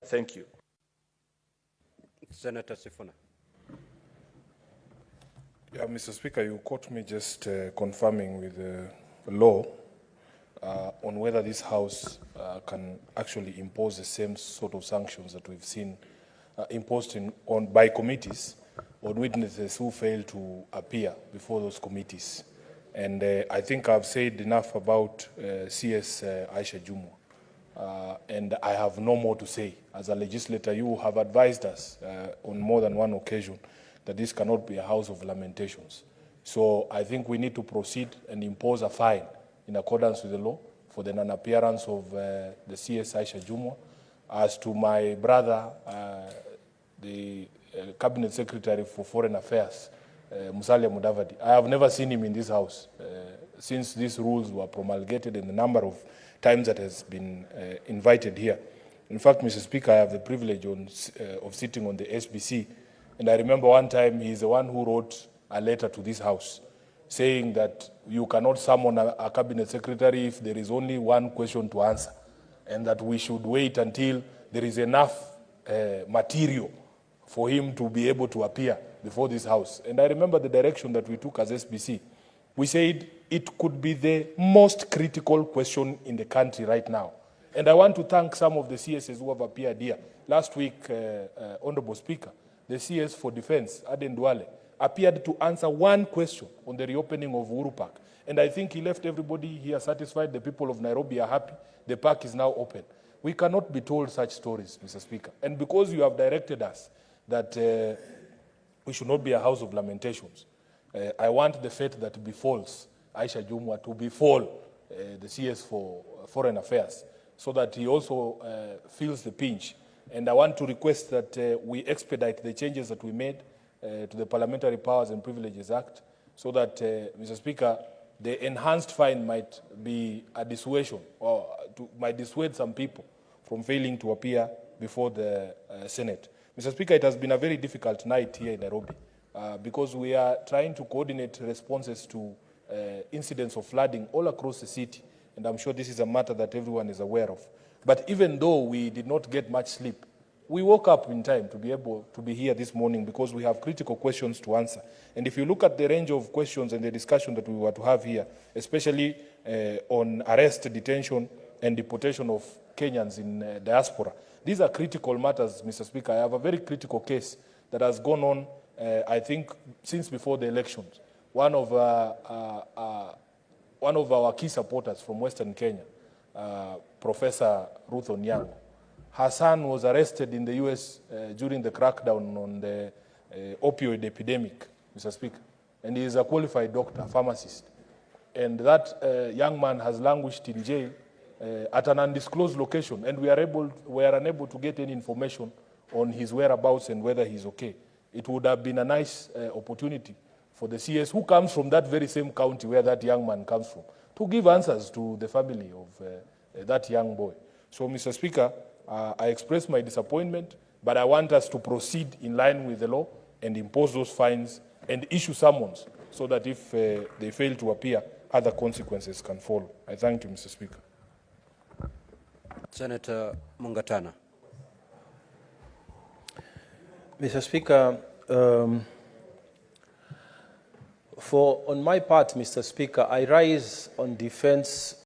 Thank you. Senator Sifuna. Yeah, Mr. Speaker, you caught me just confirming with the law on whether this House can actually impose the same sort of sanctions that we've seen imposed by committees on witnesses who fail to appear before those committees. And I think I've said enough about CS Aisha Jumwa, and I have no more to say. As a legislator, you have advised us on more than one occasion that this cannot be a house of lamentations. So I think we need to proceed and impose a fine in accordance with the law for the non-appearance of the CS Aisha Jumwa. As to my brother, the Cabinet Secretary for Foreign Affairs, Musalia Mudavadi, I have never seen him in this house since these rules were promulgated and the number of times that has been invited here. In fact, Mr. Speaker, I have the privilege of sitting on the SBC, and I remember one time he's the one who wrote a letter to this house saying that you cannot summon a cabinet secretary if there is only one question to answer, and that we should wait until there is enough material for him to be able to appear before this house. And I remember the direction that we took as SBC. We said it could be the most critical question in the country right now. And I want to thank some of the CSs who have appeared here. Last week, Honorable Speaker, the CS for Defense, Aden Duale, appeared to answer one question on the reopening of Uhuru Park. And I think he left everybody here satisfied. The people of Nairobi are happy. The park is now open. We cannot be told such stories, Mr. Speaker. And because you have directed us that we should not be a house of lamentations, I want the fate that befalls Aisha Jumwa to befall the CS for Foreign Affairs, so that he also feels the pinch. And I want to request that we expedite the changes that we made to the Parliamentary Powers and Privileges Act, so that, Mr. Speaker, the enhanced fine might be a dissuasion, or might dissuade some people from failing to appear before the Senate. Mr. Speaker, it has been a very difficult night here in Nairobi because we are trying to coordinate responses to incidents of flooding all across the city, and I'm sure this is a matter that everyone is aware of. But even though we did not get much sleep, we woke up in time to be able to be here this morning because we have critical questions to answer. And if you look at the range of questions and the discussion that we were to have here, especially on arrest, detention, and deportation of Kenyans in diaspora, these are critical matters, Mr. Speaker. I have a very critical case that has gone on, I think, since before the elections. One of our key supporters from Western Kenya, Professor Ruth Onyango, her son was arrested in the US during the crackdown on the opioid epidemic, Mr. Speaker. And he is a qualified doctor, pharmacist. And that young man has languished in jail at an undisclosed location, and we are unable to get any information on his whereabouts and whether he's okay. It would have been a nice opportunity for the CS, who comes from that very same county where that young man comes from, to give answers to the family of that young boy. So, Mr. Speaker, I express my disappointment, but I want us to proceed in line with the law and impose those fines and issue summons so that if they fail to appear, other consequences can follow. I thank you, Mr. Speaker. Senator Mungatana. Mr. Speaker, on my part, Mr. Speaker, I rise on defense